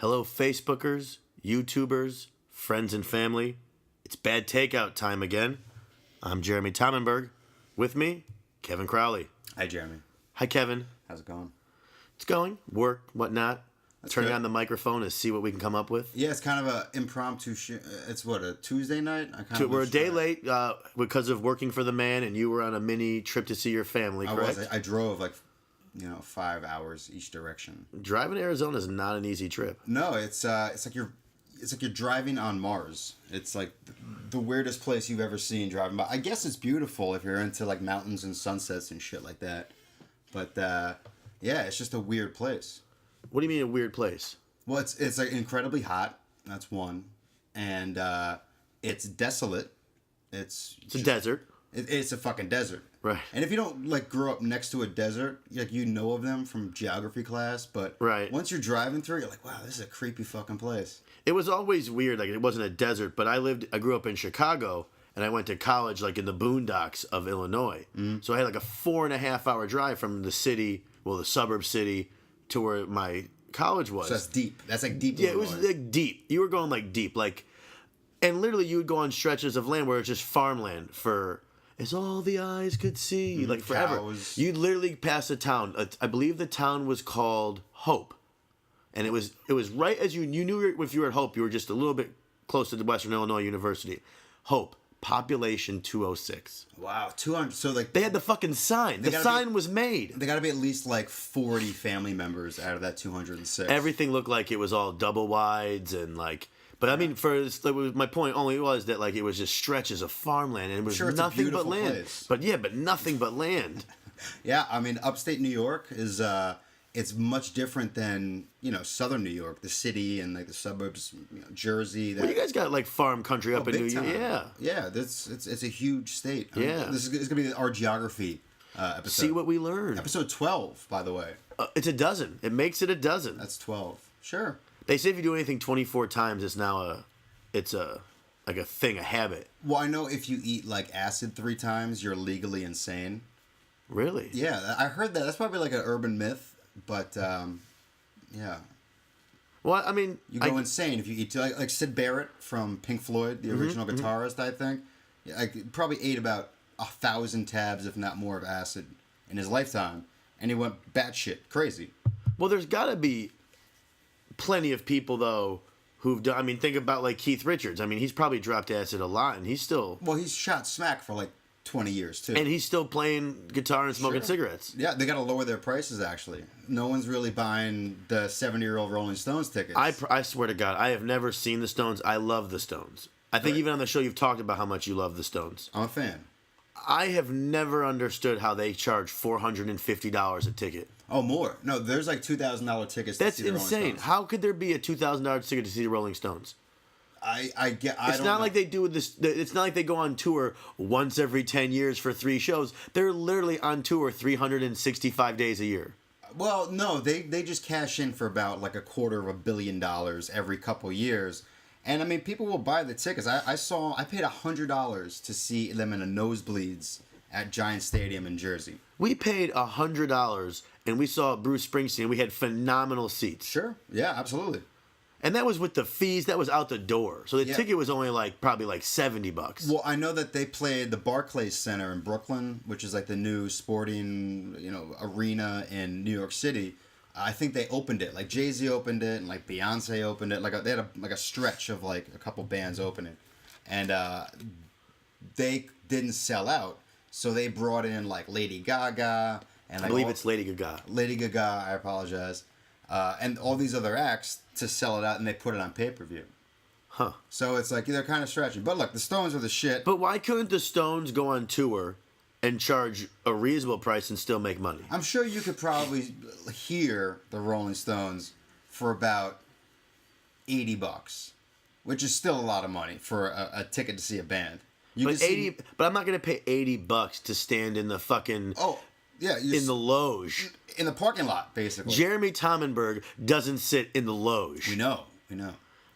Hello, Facebookers, YouTubers, friends and family. It's bad takeout time again. I'm Jeremy Tamenberg. With me, Kevin Crowley. Hi, Jeremy. Hi, Kevin. How's it going? It's going. Work, whatnot. That's Turning good. on the microphone to see what we can come up with. Yeah, it's kind of an impromptu it's what, a Tuesday night? We're a day late because of working for the man, and you were on a mini trip to see your family, correct? I drove 5 hours each direction. Driving to Arizona is not an easy trip. No, it's like you're driving on Mars. It's like the weirdest place you've ever seen driving by. I guess it's beautiful if you're into like mountains and sunsets and shit like that. But yeah, it's just a weird place. What do you mean a weird place? Well, it's like incredibly hot. That's one, and it's desolate. It's a desert. It's a fucking desert. Right. And if you don't grow up next to a desert, you know of them from geography class, but right. Once you're driving through, you're like, wow, this is a creepy fucking place. It was always weird. Like, it wasn't a desert, but I grew up in Chicago, and I went to college in the boondocks of Illinois. Mm-hmm. So I had a 4.5 hour drive from the city, the suburb city, to where my college was. So that's deep. That's deep. Yeah, Illinois. it was deep. You were going deep, and literally you would go on stretches of land where it's just farmland for as all the eyes could see, forever. Cows. You'd literally pass a town. I believe the town was called Hope, and it was right as you knew if you were at Hope, you were just a little bit close to the Western Illinois University. Hope, population 206. Wow, 200. So they had the fucking sign. The sign was made. They got to be at least 40 family members out of that 206. Everything looked like it was all double wides and But I mean, my point only was that it was just stretches of farmland and it was nothing but land. Place. But nothing but land. Yeah, I mean, upstate New York is it's much different than southern New York, the city and the suburbs, Jersey. Well, you guys got farm country up in New York, yeah. Yeah, it's a huge state. Yeah, this is gonna be our geography episode. See what we learned. Episode 12, by the way. It's a dozen. It makes it a dozen. That's 12. Sure. They say if you do anything 24 times, it's now a thing, a habit. Well, I know if you eat acid 3 times, you're legally insane. Really? Yeah, I heard that. That's probably an urban myth, but yeah. Well, I mean, you go insane if you eat like Sid Barrett from Pink Floyd, the original guitarist. I think, probably ate about 1,000 tabs, if not more, of acid in his lifetime, and he went batshit crazy. Well, there's got to be plenty of people though who've done. I mean, think about Keith Richards. I mean, he's probably dropped acid a lot, and he's still. Well, he's shot smack for 20 years too, and he's still playing guitar and smoking cigarettes. Yeah, they got to lower their prices. Actually, no one's really buying the 70-year-old Rolling Stones tickets. I swear to God, I have never seen the Stones. I love the Stones. I think even on the show you've talked about how much you love the Stones. I'm a fan. I have never understood how they charge $450 a ticket. Oh, more. No, there's $2,000 tickets to see the Rolling insane. Stones. How could there be a $2,000 ticket to see the Rolling Stones? It's not like they do this. It's not like they go on tour once every 10 years for 3 shows. They're literally on tour 365 days a year. Well, no, they just cash in for about $250 million every couple years. And I mean, people will buy the tickets. I paid $100 to see them in a nosebleeds at Giant Stadium in Jersey. We paid $100 and we saw Bruce Springsteen. We had phenomenal seats. Sure. Yeah, absolutely. And that was with the fees. That was out the door. So the ticket was only probably $70. Well, I know that they played the Barclays Center in Brooklyn, which is the new sporting, arena in New York City. I think they opened it. Jay-Z opened it, and Beyonce opened it. They had a stretch of a couple bands opening, and they didn't sell out. So they brought in Lady Gaga and I believe it's Lady Gaga. Lady Gaga, I apologize, and all these other acts to sell it out, and they put it on pay-per-view. Huh. So it's they're kind of stretching. But look, the Stones are the shit. But why couldn't the Stones go on tour and charge a reasonable price and still make money? I'm sure you could probably hear the Rolling Stones for about $80, which is still a lot of money for a ticket to see a band. But I'm not gonna pay $80 to stand in the fucking in the loge in the parking lot, basically. Jeremy Tamenberg doesn't sit in the loge. We know.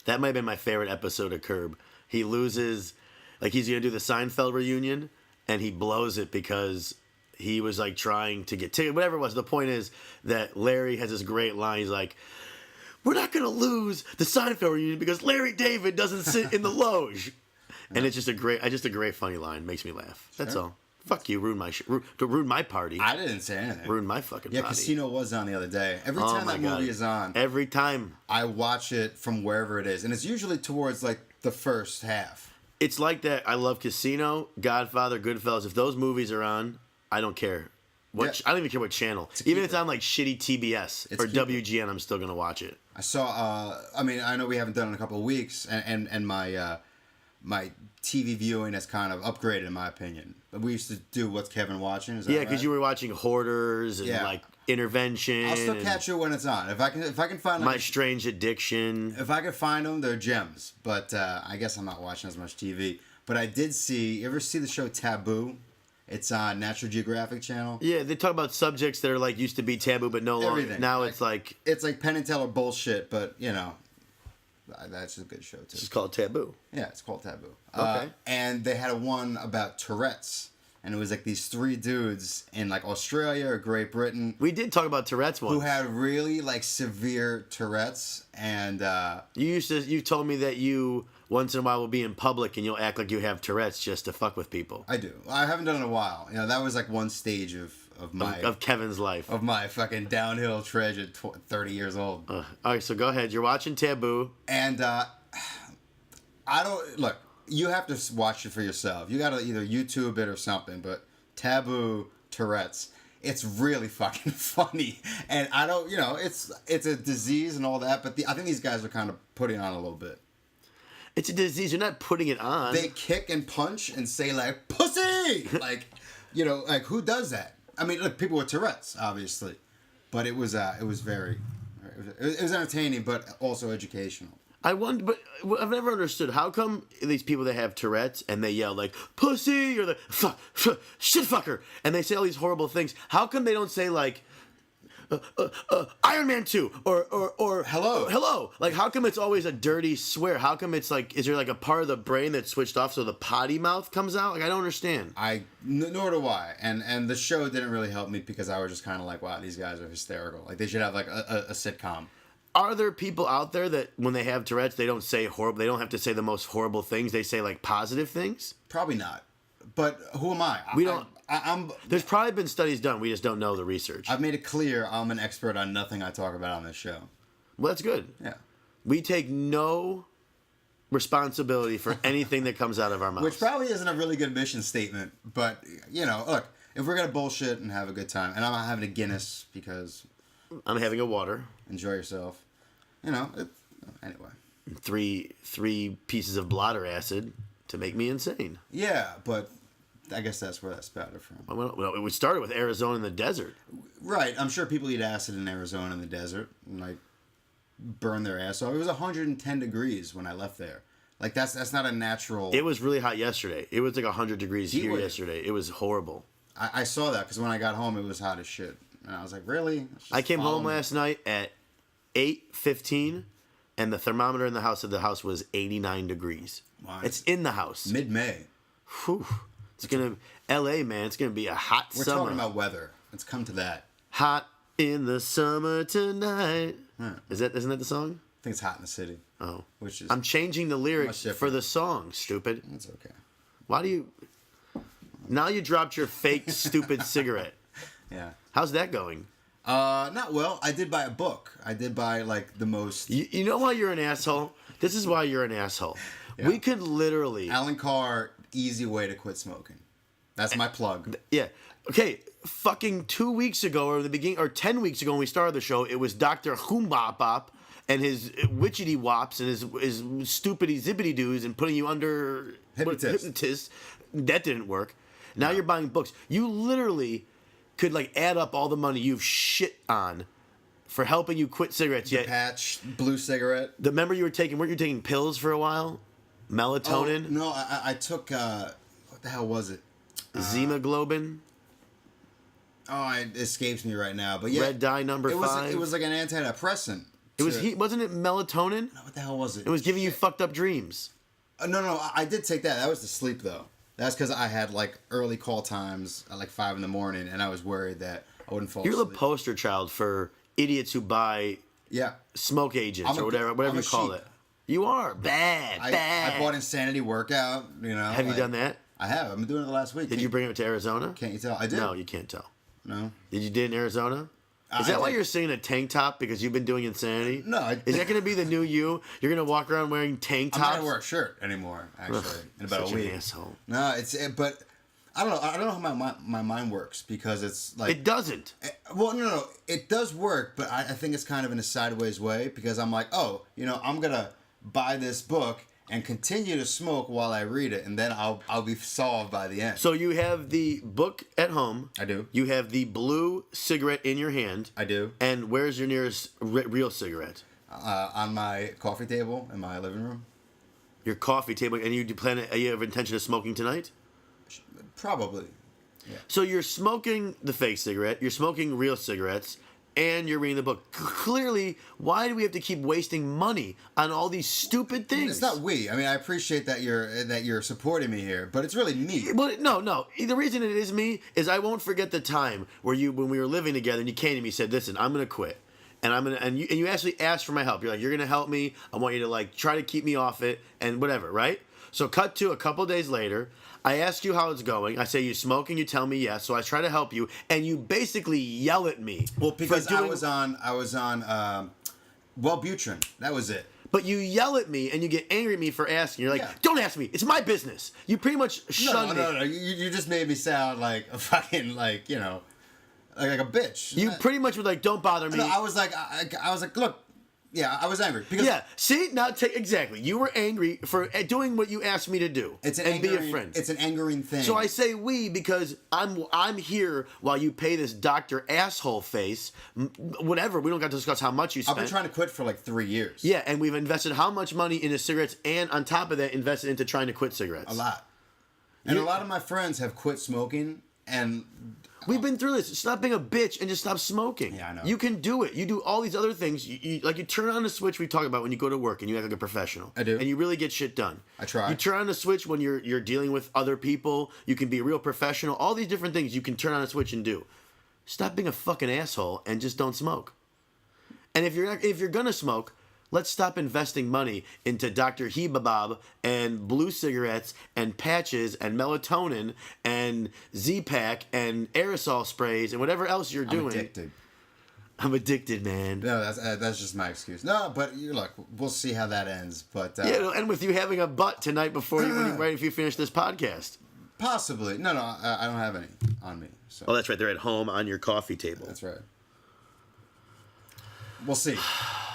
That might have been my favorite episode of Curb. He loses, he's gonna do the Seinfeld reunion, and he blows it because he was trying to get tickets, whatever it was. The point is that Larry has this great line. He's like, we're not going to lose the Seinfeld reunion because Larry David doesn't sit in the loge. And it's just a great funny line. Makes me laugh. That's all. Fuck you, ruin my party. I didn't say anything. Ruin my fucking Yeah, party. Casino was on the other day. Every time that movie is on, every time I watch it from wherever it is, and it's usually towards like the first half. it's like that. I love Casino, Godfather, Goodfellas. If those movies are on, I don't care. I don't even care what channel. Even if it's on like shitty TBS or WGN, I'm still gonna watch it. I saw. I know we haven't done it in a couple of weeks, and my my TV viewing has kind of upgraded, in my opinion. But we used to do What's Kevin Watching? Is that because you were watching Hoarders and like Intervention. I'll still catch it when it's on. If I can find like, My Strange Addiction. If I can find them, they're gems. But I guess I'm not watching as much TV. But I did see. You ever see the show Taboo? It's on National Geographic Channel. Yeah, they talk about subjects that are like used to be taboo, but no longer. Everything. Now like, it's like Penn and Teller bullshit, but you know, that's a good show too. It's just called Taboo. Yeah, it's called Taboo. Okay. And they had a one about Tourette's, and it was like these three dudes in like Australia or Great Britain We did talk about Tourette's once. who had really like severe Tourette's, and You told me that you once in a while will be in public and you'll act like you have Tourette's just to fuck with people. I do. I haven't done it in a while. You know, that was like one stage of my Of Kevin's life. of my fucking downhill trudge at 30 years old. All right, so go ahead. You're watching Taboo. And I don't look. You have to watch it for yourself. You gotta either YouTube it or something. But Taboo Tourette's, it's really fucking funny. And I don't, you know, it's a disease and all that. But I think these guys are kind of putting on a little bit. It's a disease. You're not putting it on. They kick and punch and say like pussy, like, you know, like who does that? I mean, look, people with Tourette's, obviously, but it was very, it was entertaining, but also educational. I wonder, but I've never understood how come these people that have Tourette's and they yell like "pussy" or the "shit fucker" and they say all these horrible things. How come they don't say like Iron Man 2 or hello? Like, how come it's always a dirty swear? How come it's like, is there like a part of the brain that's switched off so the potty mouth comes out? Like, I don't understand. Nor do I. And the show didn't really help me because I was just kind of like, wow, these guys are hysterical. Like, they should have like a sitcom. Are there people out there that when they have Tourette's, they don't say horrible, they don't have to say the most horrible things, they say like positive things? Probably not. But who am I? We don't. I'm. There's probably been studies done. We just don't know the research. I've made it clear I'm an expert on nothing I talk about on this show. Well, that's good. Yeah. We take no responsibility for anything that comes out of our mouths. Which probably isn't a really good mission statement, but, you know, look, if we're going to bullshit and have a good time, and I'm not having a Guinness because... I'm having a water. Enjoy yourself. You know, anyway. Three pieces of blotter acid to make me insane. Yeah, but I guess that's where that spouted from. Well, we started with Arizona in the desert. Right. I'm sure people eat acid in Arizona in the desert and, like, burn their ass off. It was 110 degrees when I left there. Like, that's not a natural... It was really hot yesterday. It was like 100 degrees here yesterday. It was horrible. I saw that because when I got home, it was hot as shit. And I was like, really? I came home last night at 8:15, and the thermometer in the house was 89 degrees. Wow. It's in the house. Mid-May. Whew. It's going to... L.A., man, it's going to be a hot summer. We're talking about weather. Let's come to that. Hot in the summer tonight. Isn't that the song? I think it's Hot in the City. Oh. Which is... I'm changing the lyrics for the song, stupid. That's okay. Why do you... Now you dropped your fake, stupid cigarette. Yeah. How's that going? Not well. I did buy a book. I did buy, like, the most... You know why you're an asshole? This is why you're an asshole. Yeah. We could literally... Alan Carr, easy way to quit smoking. That's my plug. Yeah. Okay, fucking 2 weeks ago, or the beginning, or 10 weeks ago when we started the show, it was Dr. Hoombop and his witchity wops and his stupidity zippity doos and putting you under... Hypnotist. That didn't work. Now you're buying books. You literally could like add up all the money you've shit on for helping you quit cigarettes. The patch, blue cigarette. Weren't you taking pills for a while? Melatonin? Oh, no, I took, what the hell was it? Zemoglobin? It escapes me right now. But yeah. Red dye number 5? It was like an antidepressant. Wasn't it melatonin? No, what the hell was it? It was giving you fucked up dreams. No, I did take that. That was to sleep, though. That's because I had, like, early call times at, like, 5 in the morning, and I was worried that I wouldn't fall asleep. You're the poster child for idiots who buy Yeah. smoke agents or whatever I'm you a call sheep. it. You are bad. I bought Insanity Workout. You know. Have you done that? I have. I've been doing it the last week. Did you bring it to Arizona? Can't you tell? I did. No, you can't tell. No. Did you did in Arizona? Is that why you're singing a tank top because you've been doing Insanity? No. Is that going to be the new you? You're going to walk around wearing tank I'm tops? not gonna wear a shirt anymore. Actually, in about Such a week. an asshole. No, but I don't know. I don't know how my mind works because it's like It doesn't. Well, no, it does work, but I think it's kind of in a sideways way because I'm like, oh, I'm gonna buy this book and continue to smoke while I read it, and then I'll be solved by the end. So you have the book at home. I do. You have the blue cigarette in your hand. I do. And where's your nearest real cigarette? On my coffee table in my living room. Your coffee table, and you have intention of smoking tonight? Probably. Yeah. So you're smoking the fake cigarette, you're smoking real cigarettes, and you're reading the book. Clearly, why do we have to keep wasting money on all these stupid things? It's not we. I mean, I appreciate that you're supporting me here, but it's really me. Well, no. The reason it is me is I won't forget the time when we were living together and you came to me and said, "Listen, I'm gonna quit." And you actually asked for my help. You're like, "You're gonna help me. I want you to like try to keep me off it and whatever," right? So cut to a couple days later. I ask you how it's going. I say, you smoking? You tell me yes. So I try to help you, and you basically yell at me. Well, because I was on Wellbutrin. That was it. But you yell at me, and you get angry at me for asking. You're like, Yeah. don't ask me. It's my business. You pretty much shun me. No. You just made me sound like a fucking like a bitch. You pretty much were like, don't bother me. No, I was like, look. Yeah, I was angry because Yeah, see, now exactly. You were angry for doing what you asked me to do, be a friend. It's an angering thing. So I say we because I'm here while you pay this doctor asshole face, whatever. We don't got to discuss how much you spent. I've been trying to quit for like 3 years. Yeah, and we've invested how much money into cigarettes, and on top of that, invested into trying to quit cigarettes. A lot. And a lot of my friends have quit smoking, and we've been through this. Stop being a bitch and just stop smoking. Yeah, I know. You can do it. You do all these other things. You turn on the switch we talk about when you go to work and you act like a professional. I do. And you really get shit done. I try. You turn on the switch when you're dealing with other people. You can be a real professional. All these different things you can turn on a switch and do. Stop being a fucking asshole and just don't smoke. And if you're gonna smoke, let's stop investing money into Dr. Hebabob and blue cigarettes and patches and melatonin and Z-Pack and aerosol sprays and whatever else you're doing. I'm addicted, man. No, that's just my excuse. No, but look, we'll see how that ends. But yeah, it'll end with you having a butt tonight right if you finish this podcast. Possibly. No, I don't have any on me. So. Oh, that's right. They're at home on your coffee table. That's right. We'll see.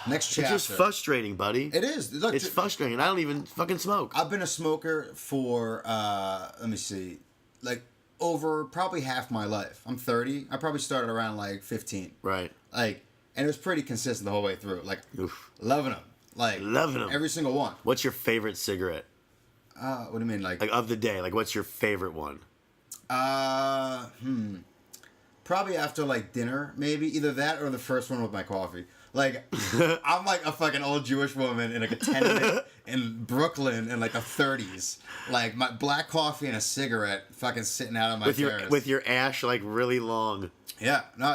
Next chapter. It's just frustrating, buddy. It is. Look, it's frustrating. I don't even fucking smoke. I've been a smoker for, let me see, like over probably half my life. I'm 30. I probably started around like 15. Right. Like, and it was pretty consistent the whole way through. Like, loving them. Like, loving them. Every single one. What's your favorite cigarette? What do you mean? Like of the day. Like, what's your favorite one? Probably after like dinner, maybe either that or the first one with my coffee. Like, I'm like a fucking old Jewish woman in like a tenement in Brooklyn in like the 30s. Like, my black coffee and a cigarette fucking sitting out on my terrace. With your ash like really long. Yeah, no,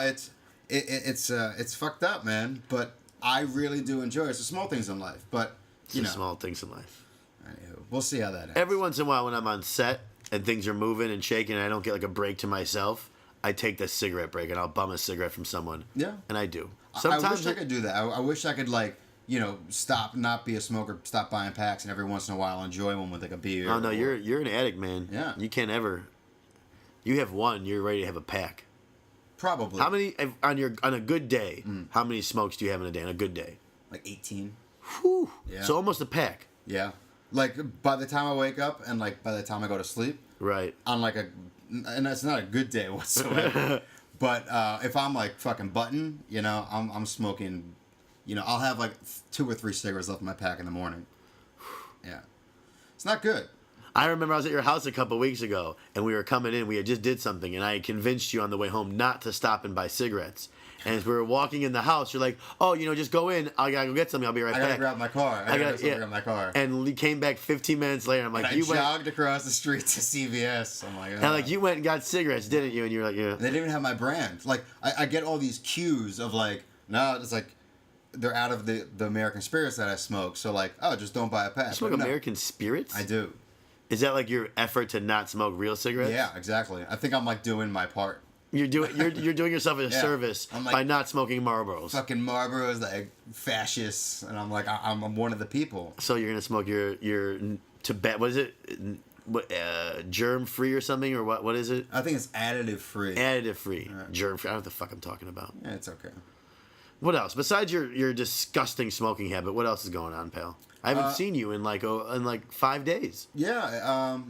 it's fucked up, man. But I really do enjoy it. It's the small things in life, but It's the small things in life. Anywho, we'll see how that ends. Every once in a while when I'm on set and things are moving and shaking and I don't get like a break to myself, I take the cigarette break and I'll bum a cigarette from someone. Yeah. And I do. Sometimes I wish I could do that. I wish I could like, stop, not be a smoker, stop buying packs, and every once in a while enjoy one with like a beer. Oh no, you're an addict, man. Yeah. You can't ever. You have one, you're ready to have a pack. Probably. How many on a good day? How many smokes do you have in a day? On a good day. Like 18. Whew. Yeah. So almost a pack. Yeah. Like by the time I wake up and like by the time I go to sleep. Right. On like and that's not a good day whatsoever. But if I'm like fucking button, I'm smoking, I'll have like 2 or 3 cigarettes left in my pack in the morning. Yeah. It's not good. I remember I was at your house a couple weeks ago, and we were coming in. We had just did something, and I convinced you on the way home not to stop and buy cigarettes. And as we were walking in the house, you're like, "Oh, just go in. I gotta go get something. I'll be right back." I gotta grab my car. I gotta grab my car. And we came back 15 minutes later. I'm like, and I jogged across the street to CVS. I'm like, and like you went and got cigarettes, didn't you? And you're like, yeah. They didn't even have my brand. Like I get all these cues of like, no, it's like, they're out of the American spirits that I smoke. So like, oh, just don't buy a pack. You smoke But no, American Spirits? I do. Is that like your effort to not smoke real cigarettes? Yeah, exactly. I think I'm like doing my part. You're doing yourself a Yeah. service I'm like- by not smoking Marlboros. Fucking Marlboros, like fascists, and I'm like, I'm one of the people. So you're gonna smoke your Tibet? What is it? What germ free or something or what? What is it? I think it's additive free. Additive free, germ free. I don't know what the fuck I'm talking about. Yeah, it's okay. What else besides your disgusting smoking habit? What else is going on, pal? I haven't seen you in like 5 days. Yeah.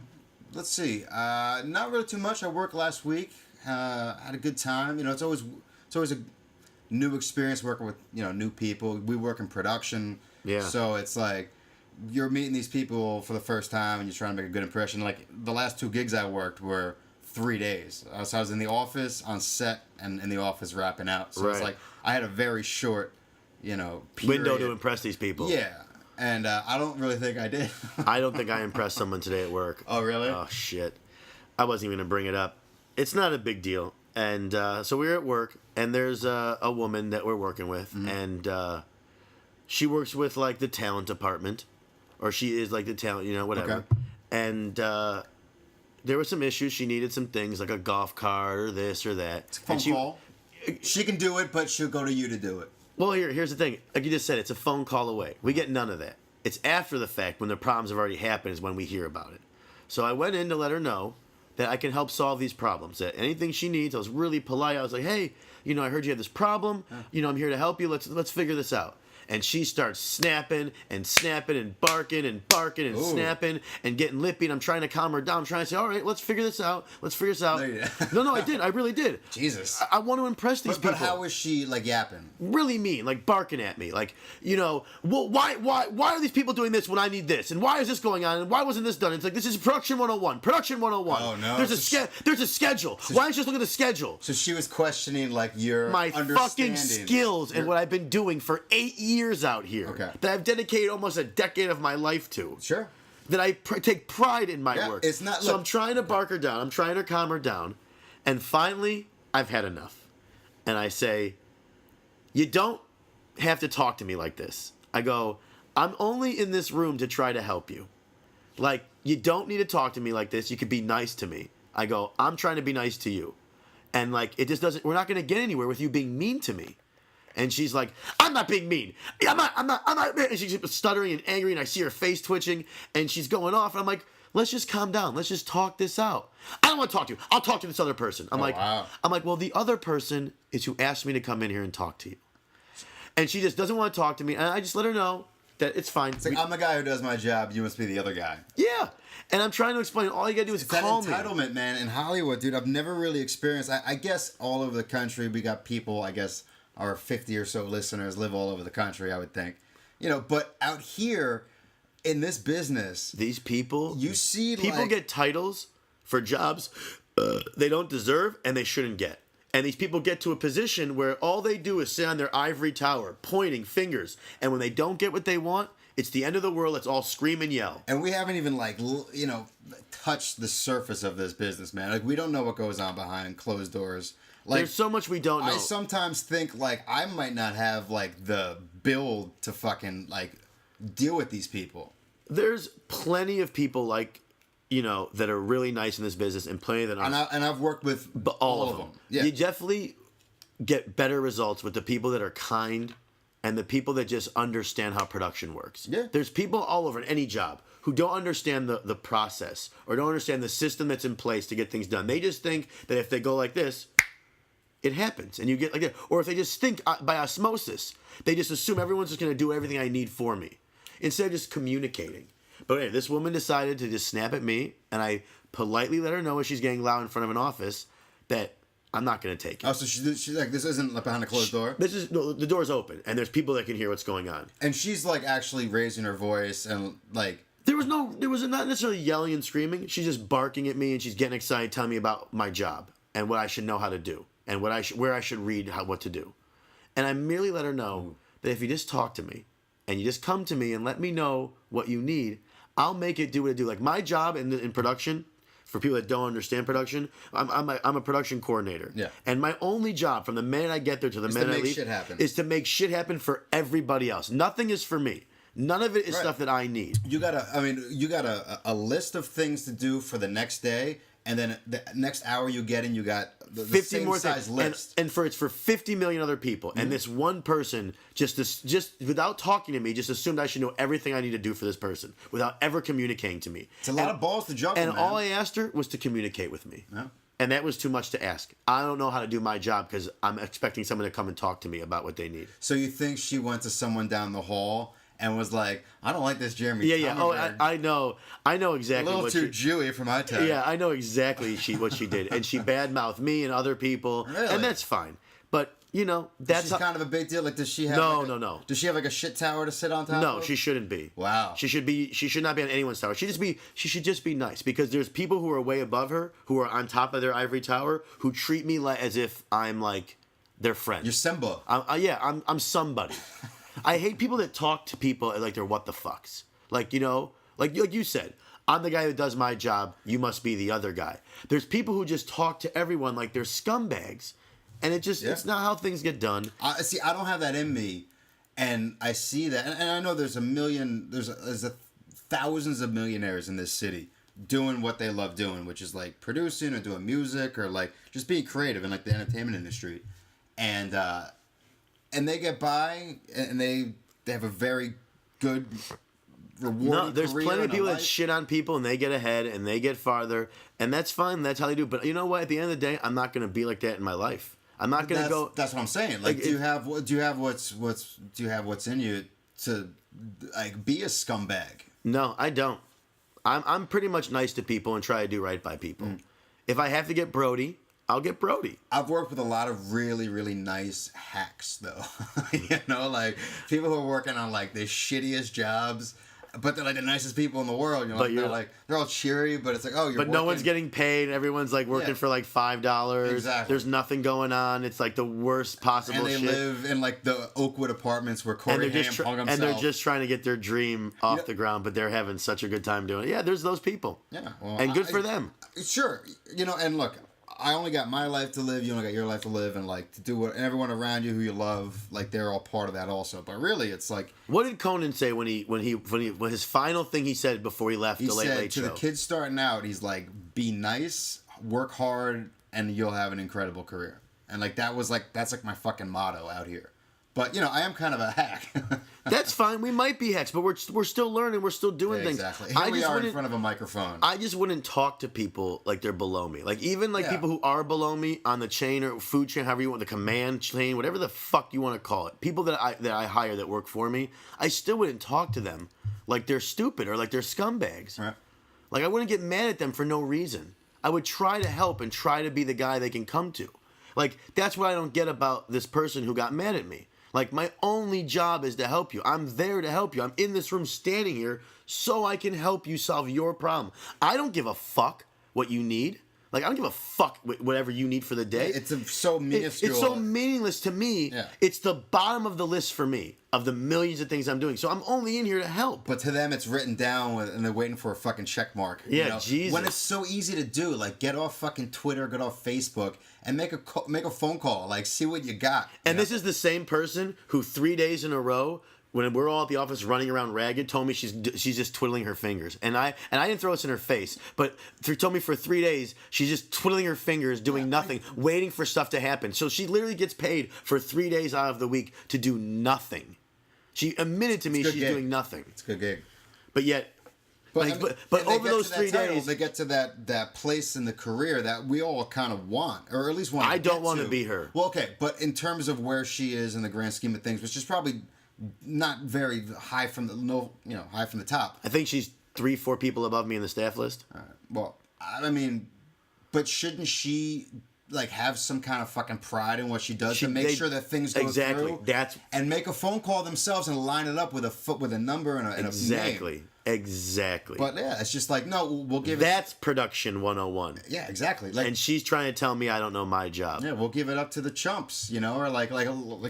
Let's see. Not really too much. I worked last week. Had a good time. You know, it's always a new experience working with new people. We work in production. Yeah. So it's like you're meeting these people for the first time and you're trying to make a good impression. Like the last 2 gigs I worked were 3 days. So I was in the office, on set, and in the office wrapping out. So it's Right. like I had a very short, period. Window to impress these people. Yeah. And I don't really think I did. I don't think I impressed someone today at work. Oh, really? Oh shit! I wasn't even gonna bring it up. It's not a big deal. And so we were at work, and there's a woman that we're working with, and she works with like the talent department, or she is like the talent, whatever. Okay. And there were some issues. She needed some things like a golf cart or this or that. It's a phone call. She can do it, but she'll go to you to do it. Well, here's the thing. Like you just said, it's a phone call away. We get none of that. It's after the fact, when the problems have already happened, is when we hear about it. So I went in to let her know that I can help solve these problems. That anything she needs, I was really polite. I was like, hey, I heard you had this problem. I'm here to help you. Let's figure this out. And she starts snapping and barking and Ooh. snapping and getting lippy. And I'm trying to calm her down. I'm trying to say, all right, let's figure this out. No, I did. I really did. Jesus. I want to impress these people. But how was she like yapping? Really mean, like barking at me, like, well, why are these people doing this when I need this, and why is this going on, and why wasn't this done? It's like, this is production 101. Oh, no. There's a schedule. Why don't you just look at the schedule? So she was questioning like your My fucking understanding. skills and what I've been doing for 8 years out here. Okay. That I've dedicated almost a decade of my life to. Sure. That I take pride in my Yeah, work. it's not- So look- I'm trying to bark her down. I'm trying to calm her down, and finally, I've had enough, and I say, you don't have to talk to me like this. I go, I'm only in this room to try to help you. Like, you don't need to talk to me like this. You could be nice to me. I go, I'm trying to be nice to you. And like, it just doesn't, we're not going to get anywhere with you being mean to me. And she's like, I'm not being mean. I'm not. And she's stuttering and angry, and I see her face twitching, and she's going off. And I'm like, let's just calm down. Let's just talk this out. I don't want to talk to you. I'll talk to this other person. Wow. I'm like, well, the other person is who asked me to come in here and talk to you. And she just doesn't want to talk to me. And I just let her know that it's fine. It's like, I'm the guy who does my job. You must be the other guy. Yeah. And I'm trying to explain. All you got to do is It's that call me. entitlement, man. In Hollywood, dude, I've never really experienced. I guess all over the country, we got people, I guess, our 50 or so listeners live all over the country, I would think. But out here in this business, These people. you see People like, get titles for jobs they don't deserve and they shouldn't get. And these people get to a position where all they do is sit on their ivory tower, pointing fingers. And when they don't get what they want, it's the end of the world. Let's all scream and yell. And we haven't even touched the surface of this business, man. Like, we don't know what goes on behind closed doors. Like, There's so much we don't know. I sometimes think like I might not have like the build to fucking like deal with these people. There's plenty of people like, that are really nice in this business, and plenty that aren't. And I've worked with all of them. Yeah. You definitely get better results with the people that are kind and the people that just understand how production works. Yeah. There's people all over in any job who don't understand the process or don't understand the system that's in place to get things done. They just think that if they go like this, it happens, and you get like that. Or if they just think by osmosis, they just assume everyone's just going to do everything I need for me, instead of just communicating. But anyway, this woman decided to just snap at me, and I politely let her know as she's getting loud in front of an office that I'm not going to take it. Oh, so she's like, this isn't like behind a closed door? The door's open, and there's people that can hear what's going on. And she's like actually raising her voice and like... There was not necessarily yelling and screaming. She's just barking at me, and she's getting excited, telling me about my job and what I should know how to do and where I should read what to do. And I merely let her know that if you just talk to me and you just come to me and let me know what you need, I'll make it do what it do. Like, my job in production for people that don't understand production, I'm a production coordinator. Yeah. And my only job from the minute I get there to the minute I leave is to make shit happen for everybody else. Nothing is for me. None of it is stuff that I need. You got a list of things to do for the next day, and then the next hour you get in, you got the 50 same more size things. list. And it's for 50 million other people. And this one person just without talking to me just assumed I should know everything I need to do for this person without ever communicating to me. It's a lot of balls to juggle, And man. all I asked her was to communicate with me. Yeah. And that was too much to ask. I don't know how to do my job because I'm expecting someone to come and talk to me about what they need. So you think she went to someone down the hall and was like, I don't like this Jeremy. Yeah. Oh, I know exactly. A little too Jewy for my taste. Yeah, I know exactly what she did, and she badmouthed me and other people, Really? and that's fine. But that's She's kind of a big deal. Like, does she have? No. Does she have like a shit tower to sit on top? No, of? she shouldn't be. Wow. She should not be on anyone's tower. She should just be nice because there's people who are way above her who are on top of their ivory tower who treat me as if I'm like their friend. You're Simba. I'm somebody. I hate people that talk to people like they're what the fucks. Like you said, I'm the guy that does my job. You must be the other guy. There's people who just talk to everyone like they're scumbags, and it's not how things get done. I don't have that in me, and I see that, and I know there's thousands of millionaires in this city doing what they love doing, which is like producing or doing music or like just being creative in like the entertainment industry, and they get by and they have a very good rewarding No, there's career plenty of and a people that life. shit on people and they get ahead and they get farther, and that's fine. That's how they do. But you know what? At the end of the day, I'm not going to be like that in my life. I'm not going to go. That's what I'm saying. Like, do you have what's in you to like be a scumbag? No, I don't. I'm pretty much nice to people and try to do right by people. If I have to get Brody, I'll get Brody. I've worked with a lot of really, really nice hacks, though. Like people who are working on like the shittiest jobs, but they're like the nicest people in the world. They're all cheery, but it's like, oh, you're. But no one's getting paid. Everyone's like working for like $5. Exactly. There's nothing going on. It's like the worst possible shit. And they live in like the Oakwood apartments where Corey Haim hung himself. And they're just trying to get their dream off the ground, but they're having such a good time doing it. Yeah, there's those people. Yeah, well, and good for them. Sure, and look. I only got my life to live. You only got your life to live, and like to do what, and everyone around you who you love, like they're all part of that also. But really, it's like, what did Conan say when his final thing he said before he left the Late Late Show? To the kids starting out, he's like, be nice, work hard, and you'll have an incredible career. And like that's like my fucking motto out here. But I am kind of a hack. That's fine. We might be hacks, but we're still learning. We're still doing things. Exactly. Here we are in front of a microphone. I just wouldn't talk to people like they're below me. Like even people who are below me on the chain or food chain, however you want, the command chain, whatever the fuck you want to call it. People that I hire that work for me, I still wouldn't talk to them like they're stupid or like they're scumbags. Right. Like I wouldn't get mad at them for no reason. I would try to help and try to be the guy they can come to. Like that's what I don't get about this person who got mad at me. Like, my only job is to help you. I'm there to help you. I'm in this room standing here so I can help you solve your problem. I don't give a fuck what you need. Like, I don't give a fuck whatever you need for the day. It's so minuscule. It's so meaningless to me. Yeah. It's the bottom of the list for me of the millions of things I'm doing. So I'm only in here to help. But to them, it's written down and they're waiting for a fucking check mark. Yeah, Jesus. When it's so easy to do, like get off fucking Twitter, get off Facebook, and make a phone call. Like, see what you got. And this is the same person who 3 days in a row, when we're all at the office running around ragged, told me she's just twiddling her fingers, and I didn't throw this in her face, but told me for 3 days she's just twiddling her fingers, doing nothing, waiting for stuff to happen. So she literally gets paid for 3 days out of the week to do nothing. She admitted to me she's doing nothing. It's a good gig. But yet, but over those 3 days, they get to that place in the career that we all kind of want, or at least want. I don't want to be her. Well, okay, but in terms of where she is in the grand scheme of things, which is probably not very high from the top. I think she's 3-4 people above me in the staff list. Well, I mean, but shouldn't she like have some kind of fucking pride in what she does to make sure that things go through? And make a phone call themselves and line it up with a number and a name. Exactly. But yeah, it's just like, no, we'll give it. That's production 101. Yeah, exactly. And she's trying to tell me I don't know my job. Yeah, we'll give it up to the chumps, or like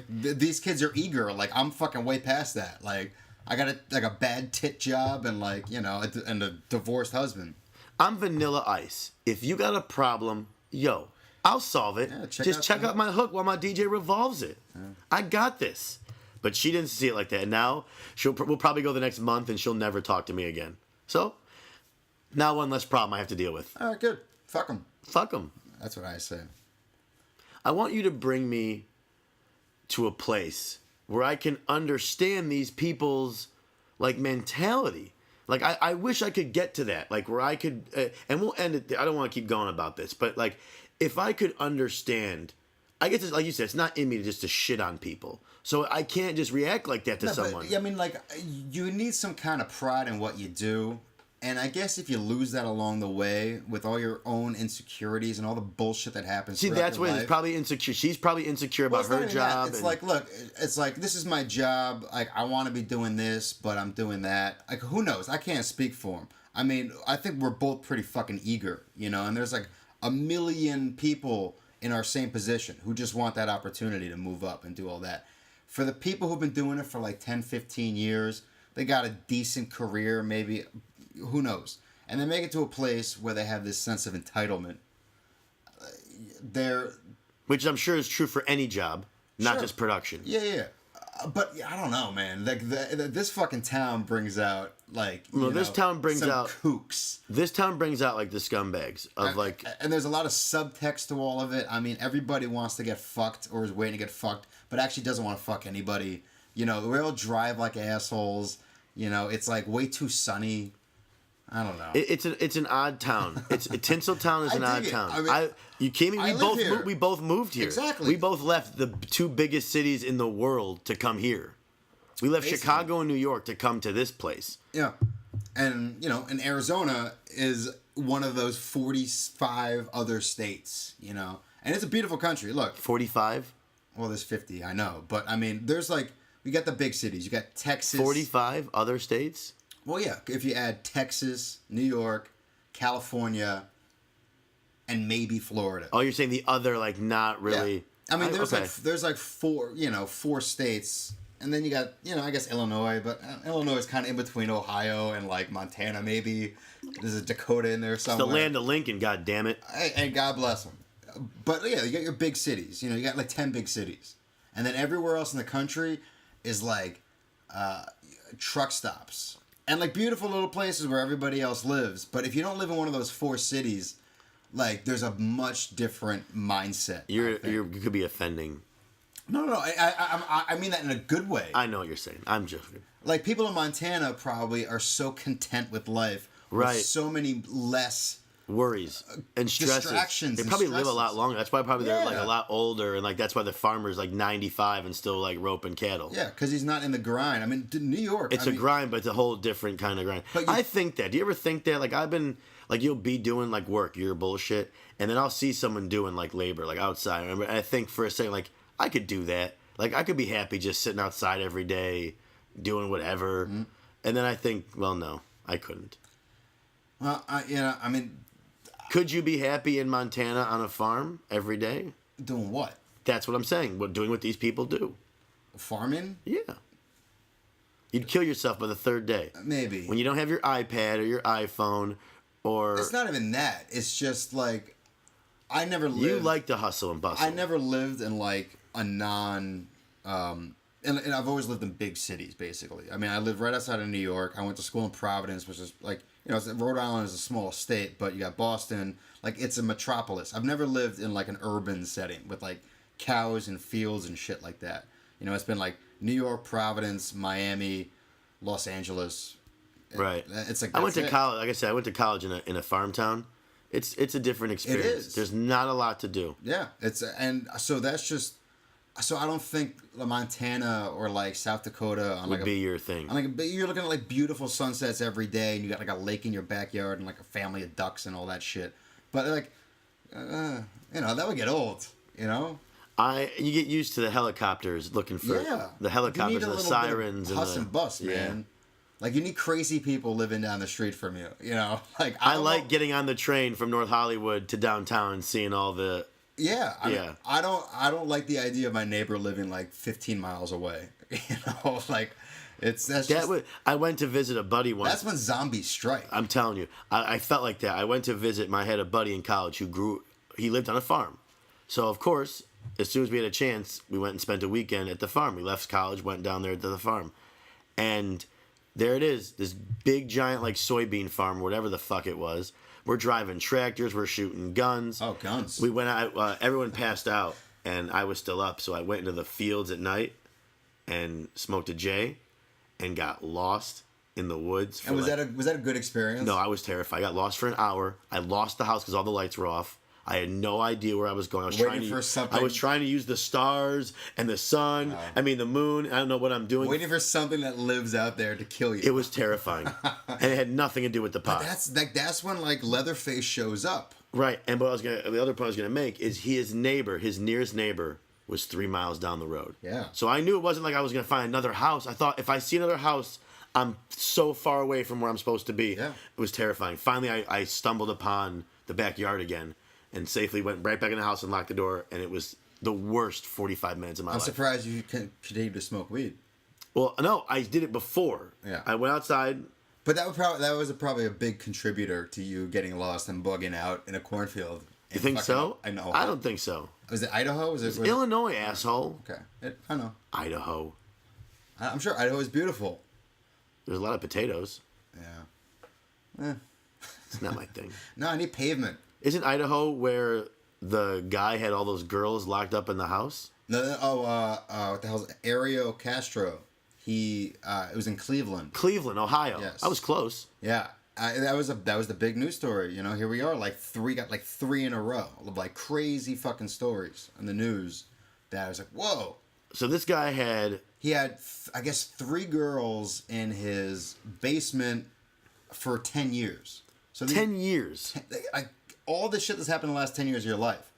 these kids are eager. Like, I'm fucking way past that. Like, I got a bad tit job and and a divorced husband. I'm Vanilla Ice. If you got a problem, yo, I'll solve it. Yeah, Just check out my hook while my DJ revolves it. I got this. But she didn't see it like that. And now we'll probably go the next month and she'll never talk to me again. So now one less problem I have to deal with. All right, good. Fuck them. Fuck them. That's what I say. I want you to bring me to a place where I can understand these people's like mentality. Like I wish I could get to that. Like where I could, and we'll end it. I don't want to keep going about this, but like if I could understand, I guess it's, like you said, it's not in me to shit on people. So I can't just react like that to someone. But, I mean, like, you need some kind of pride in what you do. And I guess if you lose that along the way with all your own insecurities and all the bullshit that happens, see, that's what it's probably insecure. She's probably insecure about her job. It's like, look, it's like, this is my job. Like, I want to be doing this, but I'm doing that. Like, who knows? I can't speak for him. I mean, I think we're both pretty fucking eager, you know. And there's like a million people in our same position who just want that opportunity to move up and do all that. For the people who've been doing it for like 10, 15 years, they got a decent career, maybe, who knows? And they make it to a place where they have this sense of entitlement. Which I'm sure is true for any job, not Sure. just production. Yeah. But I don't know, man. Like this fucking town brings out like this town brings some out kooks. This town brings out like the scumbags of like. And there's a lot of subtext to all of it. I mean, everybody wants to get fucked or is waiting to get fucked, but actually doesn't want to fuck anybody. You know, we all drive like assholes. You know, it's like way too sunny. I don't know. It's an odd town. Tinseltown is an odd town. I mean, you came. We both moved here. Exactly. We both left the two biggest cities in the world to come here. We left Chicago and New York to come to this place. Yeah, and you know, and Arizona is one of those 45 other states. You know, and it's a beautiful country. Look, 45. Well, there's 50. I know, but I mean, there's like we got the big cities. You got Texas. 45 other states. Well, yeah, if you add Texas, New York, California, and maybe Florida. Oh, you're saying the other, like, not really... Yeah. I mean, there's like four states, and then you got, I guess Illinois, but Illinois is kind of in between Ohio and, like, Montana, maybe. There's a Dakota in there somewhere. It's the land of Lincoln, goddammit. And God bless them. But, yeah, you got your big cities. You got, like, 10 big cities. And then everywhere else in the country is, like, truck stops. And, like, beautiful little places where everybody else lives. But if you don't live in one of those four cities, like, there's a much different mindset. You could be offending. No. I mean that in a good way. I know what you're saying. I'm joking. Like, people in Montana probably are so content with life. Right. With so many less... worries and stresses. Distractions. They probably live a lot longer. That's why they're like a lot older, and like that's why the farmer's like 95 and still like roping cattle. Yeah, because he's not in the grind. I mean, New York. It's a grind, but it's a whole different kind of grind. I think that. Do you ever think that? Like I've been like you'll be doing like work, your bullshit, and then I'll see someone doing like labor, like outside. And I think for a second, like I could do that. Like I could be happy just sitting outside every day, doing whatever. Mm-hmm. And then I think, well, no, I couldn't. Well, I mean. Could you be happy in Montana on a farm every day? Doing what? That's what I'm saying. Doing what these people do. Farming? Yeah. You'd kill yourself by the third day. Maybe. When you don't have your iPad or your iPhone or... It's not even that. It's just like... I never lived... You like to hustle and bustle. I never lived in like a non... and I've always lived in big cities, basically. I mean, I lived right outside of New York. I went to school in Providence, which is like... Rhode Island is a small state, but you got Boston. Like, it's a metropolis. I've never lived in, like, an urban setting with, like, cows and fields and shit like that. It's been, like, New York, Providence, Miami, Los Angeles. Right. It's like, I went to college. Like I said, I went to college in a farm town. It's a different experience. It is. There's not a lot to do. Yeah. And so that's just... So I don't think Montana or like South Dakota would be your thing. You're looking at like beautiful sunsets every day, and you got like a lake in your backyard and like a family of ducks and all that shit. But like, that would get old. You get used to the helicopters looking for the helicopters and the sirens and hus and bust, man. Like you need crazy people living down the street from you. Like I like getting on the train from North Hollywood to downtown and seeing all the. Yeah, I don't like the idea of my neighbor living like 15 miles away. Like I went to visit a buddy once. That's when zombies strike. I'm telling you, I felt like that. I went to visit. I had a buddy in college he lived on a farm. So, of course, as soon as we had a chance, we went and spent a weekend at the farm. We left college, went down there to the farm. And there it is, this big, giant, like, soybean farm, whatever the fuck it was. We're driving tractors. We're shooting guns. Oh, guns. We went out. Everyone passed out, and I was still up. So I went into the fields at night and smoked a J and got lost in the woods. And was that a good experience? No, I was terrified. I got lost for an hour. I lost the house because all the lights were off. I had no idea where I was going. I was trying to use the stars and the sun. Wow. I mean, the moon. I don't know what I'm doing. Waiting for something that lives out there to kill you. It was terrifying, and it had nothing to do with the pot. But that's when like Leatherface shows up. Right, and the other point I was gonna make is his nearest neighbor, was 3 miles down the road. Yeah. So I knew it wasn't like I was gonna find another house. I thought if I see another house, I'm so far away from where I'm supposed to be. Yeah. It was terrifying. Finally, I stumbled upon the backyard again. And safely went right back in the house and locked the door, and it was the worst 45 minutes of my life. I'm surprised you continued to smoke weed. Well, no, I did it before. Yeah. I went outside. But that was probably a big contributor to you getting lost and bugging out in a cornfield. You think so? I know. I don't think so. Was it Idaho? Was it Illinois, asshole? Okay. I know. Idaho. I'm sure Idaho is beautiful. There's a lot of potatoes. Yeah. It's not my thing. No, I need pavement. Isn't Idaho where the guy had all those girls locked up in the house? No, what the hell's Ario Castro? It was in Cleveland. Cleveland, Ohio. Yes. I was close. Yeah. That was the big news story. You know, here we are, got three in a row of like crazy fucking stories in the news. That I was like, whoa. So this guy had. He had, I guess, 3 girls in his basement for 10 years. So 10 years. All this shit that's happened in the last 10 years of your life.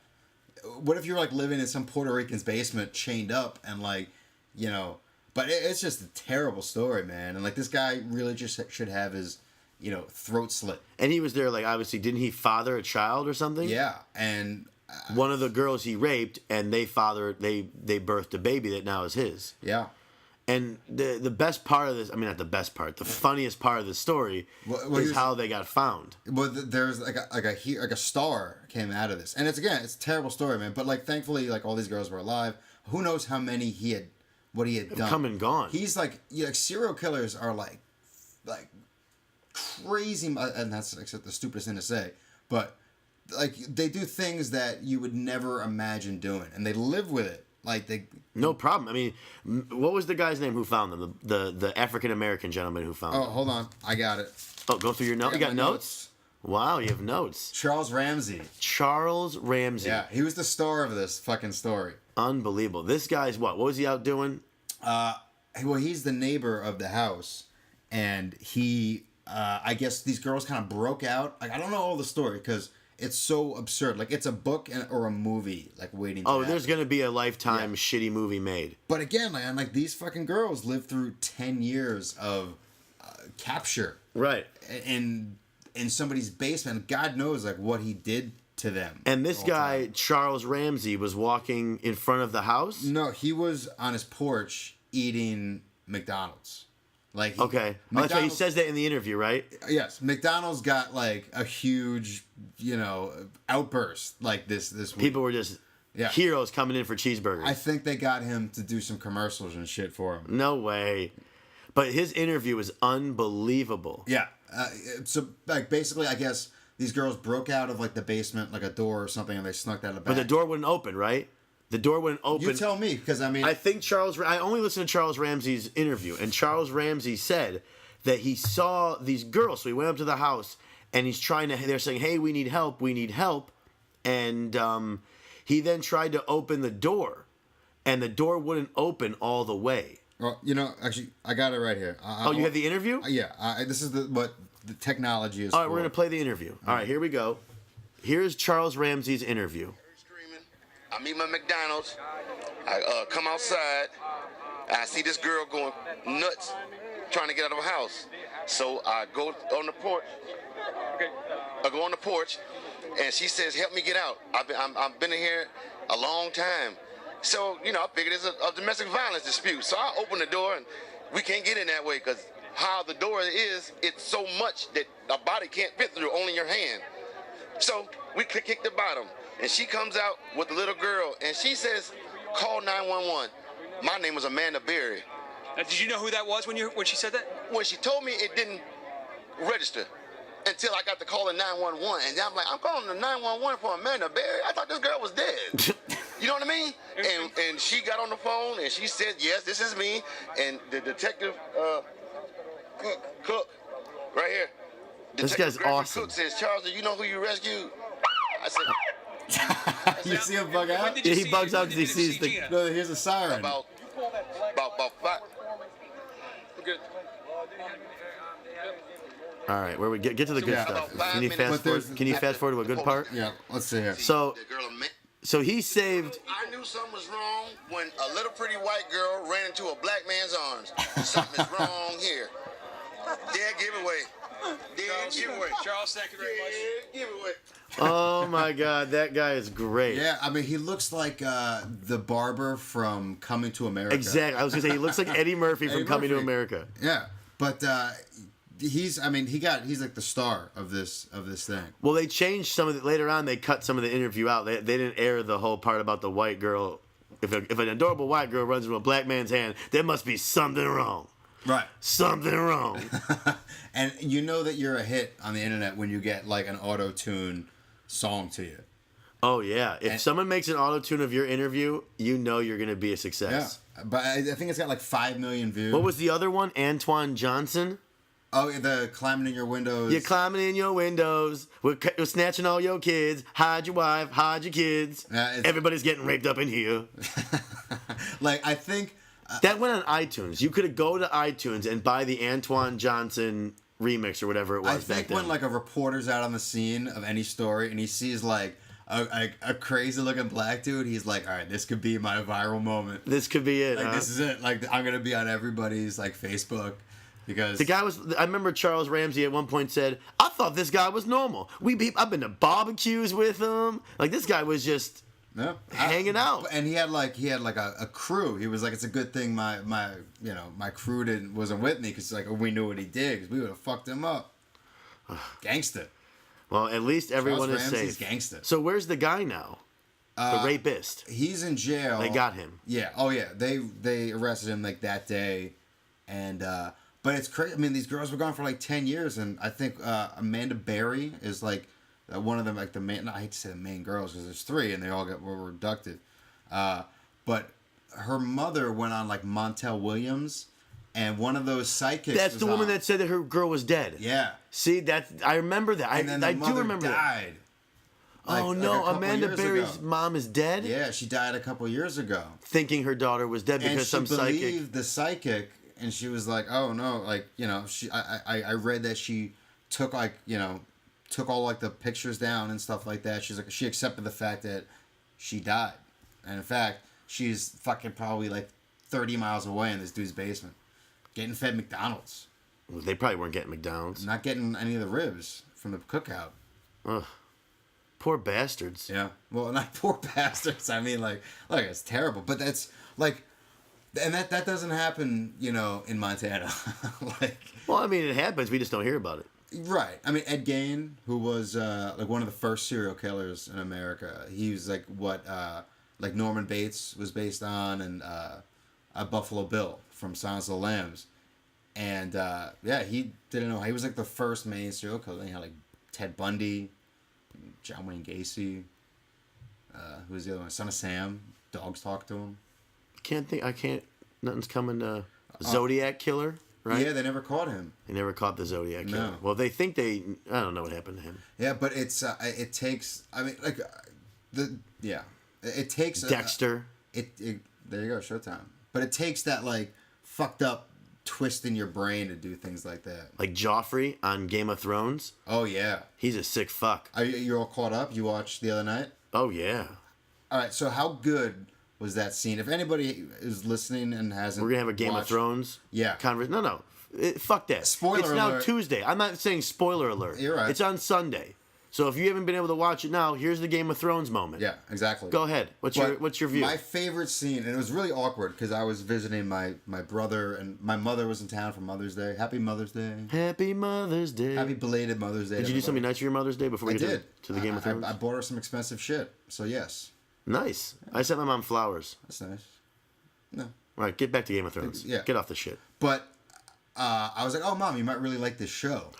What if you're like living in some Puerto Rican's basement, chained up, and like, you know. But it's just a terrible story, man. And like this guy really just should have his, throat slit. And he was there, like, obviously, didn't he father a child or something? Yeah, and one of the girls he raped, and they birthed a baby that now is his. Yeah. And the best part of this, I mean, not the best part, the funniest part of the story is how they got found. Well, there's like a star came out of this, and it's a terrible story, man. But like, thankfully, like all these girls were alive. Who knows how many what he had done? Come and gone. He's like serial killers are like crazy, and that's the stupidest thing to say, but like they do things that you would never imagine doing, and they live with it. No problem. I mean, what was the guy's name who found them? The African American gentleman who found them. Oh, hold on, I got it. Oh, go through your notes. You got notes? Wow, you have notes. Charles Ramsey. Charles Ramsey. Yeah, he was the star of this fucking story. Unbelievable. This guy's what? What was he out doing? Well, he's the neighbor of the house, and he, I guess these girls kind of broke out. Like, I don't know all the story because it's so absurd. Like, it's a book or a movie, like, waiting to happen. There's going to be a Lifetime shitty movie made. But again, man, like, these fucking girls lived through 10 years of capture. Right. In somebody's basement. God knows, like, what he did to them. And this guy, Charles Ramsey, was walking in front of the house? No, he was on his porch eating McDonald's. Like, okay. That's why he says that in the interview, right? Yes. McDonald's got like a huge, outburst like this week. People were just heroes coming in for cheeseburgers. I think they got him to do some commercials and shit for him. No way. But his interview was unbelievable. Yeah. So, like, basically, I guess these girls broke out of like the basement, like a door or something, and they snuck out of the back. But the door wouldn't open, right? The door wouldn't open. You tell me, because I mean, I think I only listened to Charles Ramsey's interview, and Charles Ramsey said that he saw these girls. So he went up to the house, and they're saying, "Hey, we need help, and he then tried to open the door, and the door wouldn't open all the way. Well, actually, I got it right here. You have the interview? Yeah, this is what the technology is. All right, we're gonna play the interview. All right, here we go. Here's Charles Ramsey's interview. I meet my McDonald's. I come outside. I see this girl going nuts, trying to get out of her house. So I go on the porch. I go on the porch, and she says, "Help me get out. I've been in here a long time." So I figured it's a domestic violence dispute. So I open the door, and we can't get in that way because how the door is, it's so much that a body can't fit through, only your hand. So we kick the bottom, and she comes out with the little girl, and she says, call 911. My name was Amanda Berry. Now, did you know who that was when she said that? When she told me, it didn't register until I got the call in 911, and I'm like, I'm calling the 911 for Amanda Berry. I thought this girl was dead. You know what I mean? And she got on the phone, and she said, yes, this is me. And the detective, Cook, right here. This Detective guy's Gregory awesome. Cook says, Charles, do you know who you rescued? I said, You see him bug out? When did you Yeah, he see- bugs when out 'cause did he you sees see the- Gina? No, here's a siren. about 5. We're good. All right, where we get to the good Yeah. stuff. About 5 Can you minutes. fast But there's- forward? Can you fast forward to a good part? Yeah, let's see here. So, The girl so he saved. I knew something was wrong when a little pretty white girl ran into a black man's arms. Something is wrong here. Dead giveaway. Dead giveaway. Charles, thank you very much. Dead giveaway. Oh my God, that guy is great. Yeah, I mean, he looks like the barber from Coming to America. Exactly. I was gonna say he looks like Eddie Murphy from Eddie Coming to Murphy. America. Yeah, but he's like the star of this thing. Well, they changed some of it later on. They cut some of the interview out. They didn't air the whole part about the white girl. If an adorable white girl runs into a black man's hand, there must be something wrong. Right. Something wrong. And you know that you're a hit on the internet when you get like an auto-tune song to you. Oh yeah. If And- someone makes an auto tune of your interview, you know you're gonna be a Yeah. success. But I think it's got like 5 million views. What was the other one? Antoine Johnson. Oh, the climbing in your windows. You're climbing in your windows. We're snatching all your kids. Hide your wife. Hide your kids. Yeah, it's- Everybody's getting raped up in here. Like, I think... That went on iTunes. You could go to iTunes and buy the Antoine Johnson remix or whatever it was I back think then. when like a reporter's out on the scene of any story and he sees like a crazy looking black dude, he's like, all right, this could be my viral moment. This could be it. Like, huh? this is it. Like, I'm gonna be on everybody's like Facebook because The guy was. I remember Charles Ramsey at one point said, "I thought this guy was normal. I've been to barbecues with him. Like this guy was just yeah, hanging out." And he had like a crew. He was like, it's a good thing my crew wasn't with me because like we knew what he did, 'cause we would have fucked him up. Gangsta. Well, at least everyone Charles is Ramsey's safe. gangsta. So where's the guy now? The rapist. He's in jail. They got him. Yeah. Oh yeah. They arrested him like that day, and but it's crazy. I mean, these girls were gone for like 10 years, and I think Amanda Berry is like one of them, like the main. I hate to say the main girls because there's 3, and they all were abducted. But her mother went on like Montel Williams, and one of those psychics. That's was the woman on. that said that her girl was dead. Yeah. See, I remember that. And then the I do mother remember that. died. Oh like a no, couple Amanda years Berry's ago. mom is dead. Yeah, she died a couple years ago. Thinking her daughter was dead And because she some believed psychic. the psychic, and she was like, "Oh no!" Like she. I read that she took took all like the pictures down and stuff like that. She's like, she accepted the fact that she died, and in fact, she's fucking probably like 30 miles away in this dude's basement, getting fed McDonald's, They probably weren't getting McDonald's. not getting any of the ribs from the cookout. Ugh. Poor bastards. Yeah. Well, not poor bastards. I mean, like, look, it's terrible. But that's, like, and that doesn't happen, in Montana. like, Well, I mean, it happens. We just don't hear about it. right. I mean, Ed Gein, who was, like, one of the first serial killers in America, he was, like, what, like, Norman Bates was based on, and Buffalo Bill from Silence of the Lambs. And, yeah, he didn't know. He was, like, the first main serial killer. He had, like, Ted Bundy, John Wayne Gacy, who was the other one? Son of Sam. Dogs talk to him. I can't. Nothing's coming to Zodiac Killer, right? Yeah, they never caught him. They never caught the Zodiac Killer. No. Well, they think I don't know what happened to him. Yeah, but it takes. I mean, like it takes Dexter. It there you go, Showtime. But it takes that like fucked up twist in your brain to do things like that. Like Joffrey on Game of Thrones. Oh yeah. He's a sick fuck. Are you all caught up? You watched the other night? Oh, yeah. All right. So how good was that scene? If anybody is listening and hasn't, We're going to have a Game of watched- Thrones. Yeah. No. Fuck that. Spoiler It's now alert. Tuesday. I'm not saying spoiler alert. You're right. It's on Sunday. So if you haven't been able to watch it now, here's the Game of Thrones moment. Yeah, exactly. Go ahead. What's your view? My favorite scene, and it was really awkward because I was visiting my brother, and my mother was in town for Mother's Day. Happy Mother's Day. Happy Mother's Day. Happy belated Mother's Day. Did you do something nice for your Mother's Day before we get to the Game of Thrones? I bought her some expensive shit. So yes. Nice. I sent my mom flowers. That's nice. No. All right, get back to Game of Thrones. Yeah. Get off the shit. But I was like, oh, Mom, you might really like this show.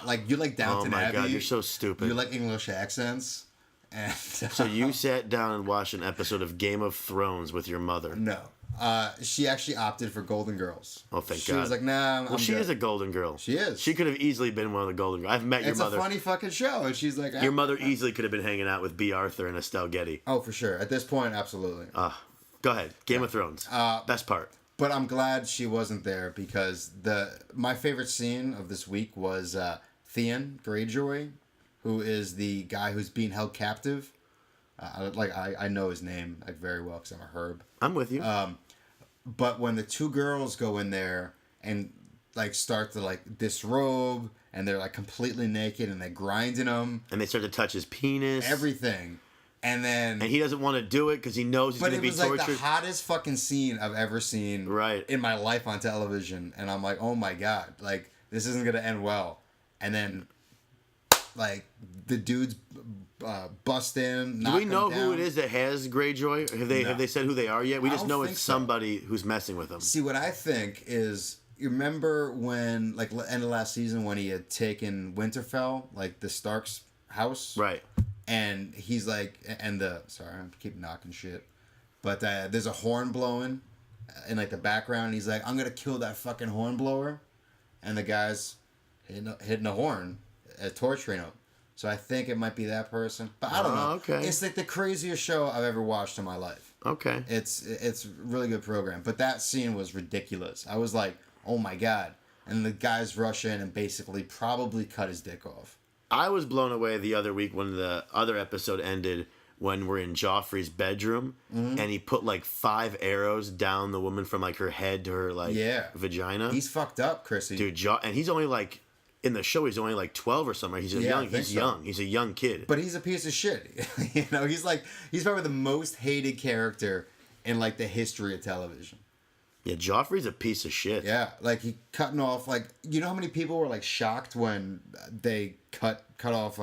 Like, you like Downton Abbey. Oh my God, you're so stupid. You like English accents. And So you sat down and watched an episode of Game of Thrones with your mother. No. She actually opted for Golden Girls. Oh, thank God. She was like, nah, Well, she is a golden girl. She is. She could have easily been one of the golden girls. I've met your mother. It's a funny fucking show. And she's like... Your mother easily could have been hanging out with B. Arthur and Estelle Getty. Oh, for sure. At this point, absolutely. Go ahead. Game of Thrones. Best part. But I'm glad she wasn't there because my favorite scene of this week was Theon Greyjoy, who is the guy who's being held captive. I know his name very well because I'm a herb. I'm with you. But when the two girls go in there and start to disrobe and they're completely naked and they're grinding him and they start to touch his penis. everything, and then And he doesn't want to do it because he knows he's going to be tortured. But it was the hottest fucking scene I've ever seen in my life on television, and I'm like, oh my God, this isn't gonna end well. And then the dudes bust in. Do we know who it is that has Greyjoy? Have they said who they are yet? We just know it's somebody who's messing with them. See, what I think is, you remember when, end of last season, when he had taken Winterfell, the Stark's house? Right. And he's sorry, I keep knocking shit. But there's a horn blowing in the background. And he's like, I'm going to kill that fucking horn blower. And the guy's hitting a horn, torturing him. So I think it might be that person. But I don't know. Okay. It's the craziest show I've ever watched in my life. Okay. It's a really good program. But that scene was ridiculous. I was like, oh my God. And the guys rush in and basically probably cut his dick off. I was blown away the other week when the other episode ended when we're in Joffrey's bedroom and he put 5 arrows down the woman from her head to her vagina. He's fucked up, Chrissy. Dude, and he's only in the show he's only 12 or something. He's young. He's young. He's a young kid. But he's a piece of shit. He's probably the most hated character in the history of television. Yeah, Joffrey's a piece of shit. Yeah, he cutting off you know how many people were shocked when they cut off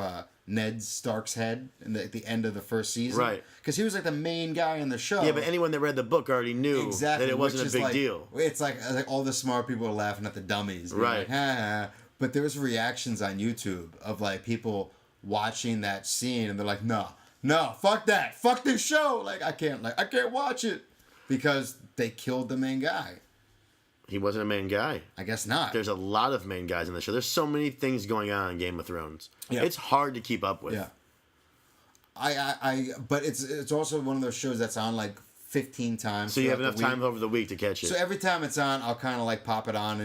Ned Stark's head at the end of the first season, right? Because he was the main guy in the show. Yeah, but anyone that read the book already knew that it wasn't a big deal. It's all the smart people are laughing at the dummies, right? Ha. But there's reactions on YouTube of people watching that scene and they're like, no, fuck that, fuck this show, I can't watch it because they killed the main guy. He wasn't a main guy. I guess not. There's a lot of main guys in the show. There's so many things going on in Game of Thrones. Yeah. It's hard to keep up with. Yeah. But it's also one of those shows that's on 15 times. So you have enough time over the week to catch it. So every time it's on, I'll kind of pop it on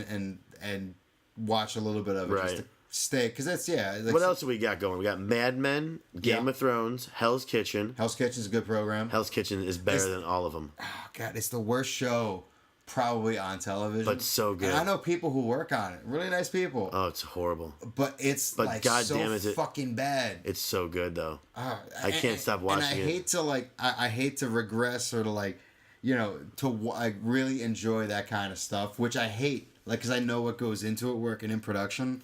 and watch a little bit of it just to stay. Because that's, what else do we got going? We got Mad Men, Game of Thrones, Hell's Kitchen. Hell's Kitchen's a good program. Hell's Kitchen is better than all of them. Oh, God, it's the worst show probably on television. But so good. And I know people who work on it. Really nice people. Oh, it's horrible. But it's God so damn, is it fucking bad. It's so good though. I can't stop watching it. And I hate to I hate to regress or to really enjoy that kind of stuff, which I hate. Because I know what goes into it working in production.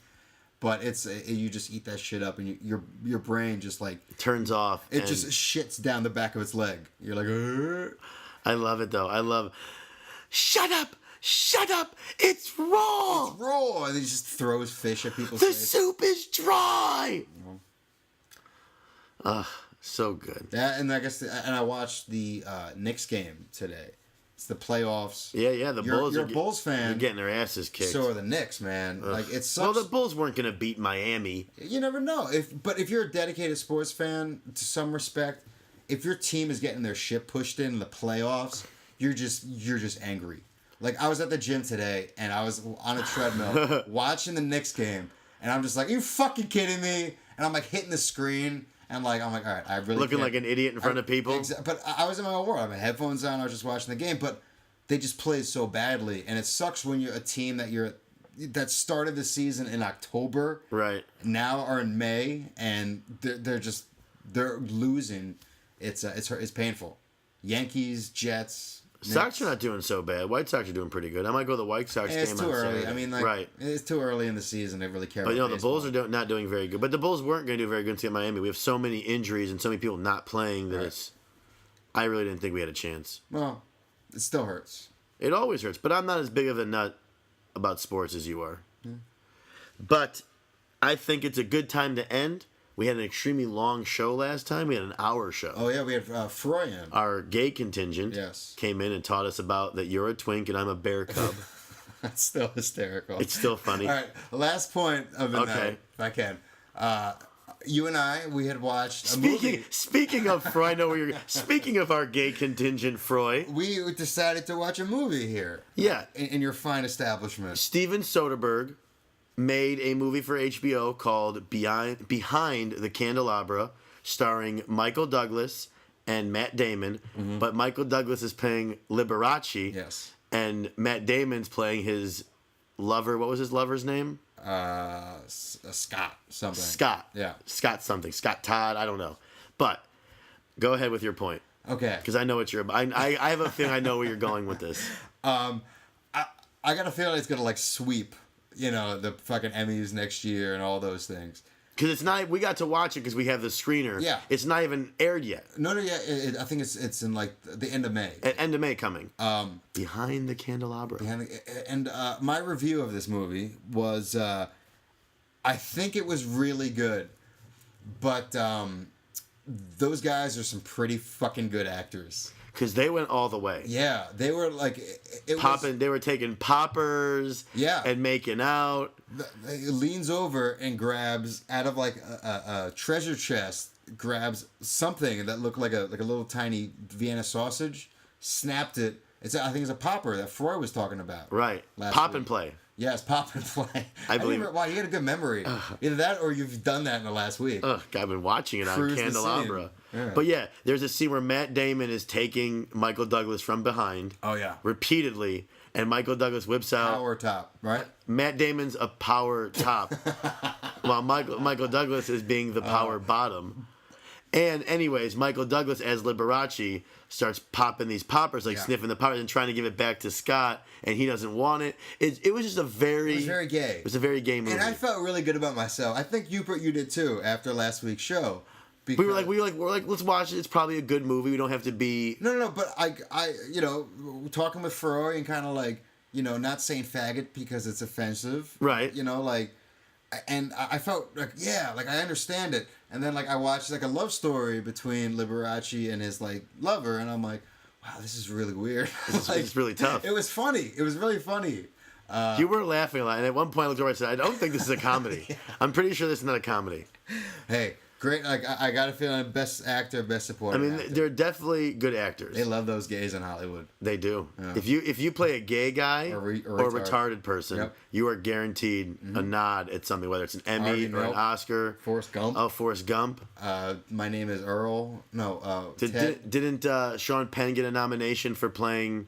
But you just eat that shit up and your brain just turns off. It just shits down the back of its leg. You're like, Ugh. I love it though. Shut up! It's raw! It's raw! And he just throws fish at people's face. The soup is dry! So good. Yeah, and I guess, and I watched the Knicks game today. It's the playoffs. Yeah, the Bulls. You're a Bulls fan. You're getting their asses kicked. So are the Knicks, man. It sucks. Well, the Bulls weren't going to beat Miami. You never know. But if you're a dedicated sports fan, to some respect, if your team is getting their shit pushed in the playoffs, you're just angry. I was at the gym today and I was on a treadmill watching the Knicks game, and I'm just like, are you fucking kidding me? And I'm hitting the screen. And I'm like, all right, I really looking like an idiot in front of people. But I was in my own world. I had headphones on. I was just watching the game. But they just played so badly, and it sucks when you're a team that you're that started the season in October, Right. now are in May, and they're losing. It's painful. Yankees, Jets. Sox are not doing so bad. White Sox are doing pretty good. I might go to the White Sox game It's too on early. Saturday. I mean, like, right. it's too early in the season to really care But about the baseball. Bulls are not doing very good. But the Bulls weren't going to do very good against Miami. We have so many injuries and so many people not playing that Right. I really didn't think we had a chance. Well, it still hurts. It always hurts, but I'm not as big of a nut about sports as you are. But I think it's a good time to end. We had an extremely long show last time. We had an hour show. Oh yeah, we had Froy in. Our gay contingent Yes. came in and taught us about that you're a twink and I'm a bear cub. That's still hysterical. It's still funny. All right, last point of the Okay. night, if I can. You and I, we had watched a movie. Speaking of Froy, I know where you're. Speaking of our gay contingent, Froy. We decided to watch a movie here. Yeah. In your fine establishment. Steven Soderbergh made a movie for HBO called Behind the Candelabra, starring Michael Douglas and Matt Damon. But Michael Douglas is playing Liberace. Yes. And Matt Damon's playing his lover. What was his lover's name? Scott something. Scott. Yeah. Scott something. Scott Todd. I don't know. But go ahead with your point. Okay. Because I know what you're. I have a feeling I know where you're going with this. I got a feeling it's gonna like sweep, the fucking Emmys next year and all those things. Because it's not. We got to watch it because we have the screener. Yeah. It's not even aired yet. No, yeah. I think it's in like the end of May. At end of May coming. Behind the Candelabra. And my review of this movie was, I think it was really good, but those guys are some pretty fucking good actors. Because they went all the way. Yeah, they were like it Popping. was. They were taking poppers. Yeah. And making out. He leans over and grabs out of like a treasure chest, grabs something that looked like a little tiny Vienna sausage, snapped it. I think it's a popper that Froy was talking about. Right. last Pop week. and play. Yes, pop and play. I believe- Wow, you had a good memory. Either that or you've done that in the last week. Ugh, I've been watching it on Cruise the Candelabra. scene. Yeah. But yeah, there's a scene where Matt Damon is taking Michael Douglas from behind. Oh, yeah. Repeatedly, and Michael Douglas whips out. Power top, right? Matt Damon's a power top, while Michael Douglas is being the power bottom. And anyways, Michael Douglas as Liberace starts popping these poppers, like Yeah. sniffing the poppers and trying to give it back to Scott, and he doesn't want it. It was just a very... It was very gay. It was a very gay movie. And I felt really good about myself. I think you did too after last week's show. we were like, let's watch it. It's probably a good movie. We don't have to be... No, but I talking with Ferrari and kind of like, not saying faggot because it's offensive. Right. And I felt like, yeah, like I understand it. And then like I watched like a love story between Liberace and his like lover, and I'm like, wow, this is really weird. It's really tough. It was funny. It was really funny. You were laughing a lot, and at one point I looked over and said, I don't think this is a comedy. I'm pretty sure this is not a comedy. Hey, great. Like I got a feeling best actor, best I supporting mean, actor. they're definitely good actors. They love those gays in Hollywood. They do. Yeah. If you play a gay guy Or or a retarded person, Yep. you are guaranteed a nod at something, whether it's an Emmy Harvey or an Milk. Oscar. Forrest Gump. Oh, Forrest Gump. My name is Earl. No, Ted. Didn't Sean Penn get a nomination for playing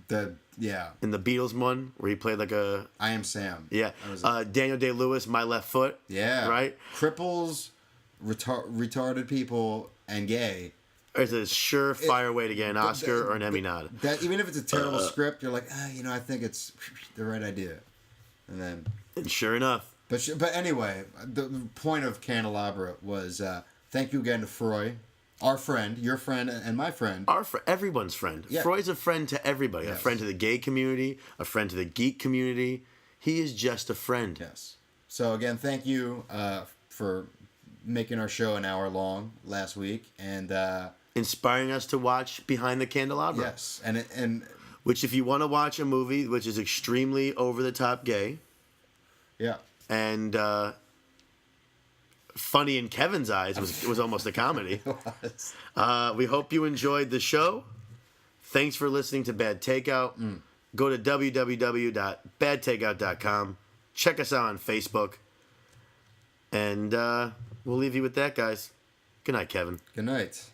in the Beatles one where he played like a I Am Sam. yeah? That was Daniel Day-Lewis, My Left Foot. yeah. Right. Cripples, retarded people, and gay. It's a surefire way to get an Oscar or an Emmy nod. That even if it's a terrible script, you're like, I think it's the right idea. And then, And sure enough, but anyway, the point of Candelabra was thank you again to Froy, our friend, your friend, and my friend. everyone's friend. Yeah. Freud's a friend to everybody. Yes. A friend to the gay community, a friend to the geek community. He is just a friend. Yes. So again, thank you for making our show an hour long last week, and Inspiring us to watch Behind the Candelabra. yes, and Which, if you want to watch a movie which is extremely over the top gay yeah. and funny in Kevin's eyes, it was almost a comedy. We hope you enjoyed the show. Thanks for listening to Bad Takeout. Go to www.badtakeout.com. Check us out on Facebook. And we'll leave you with that, guys. Good night, Kevin. Good night.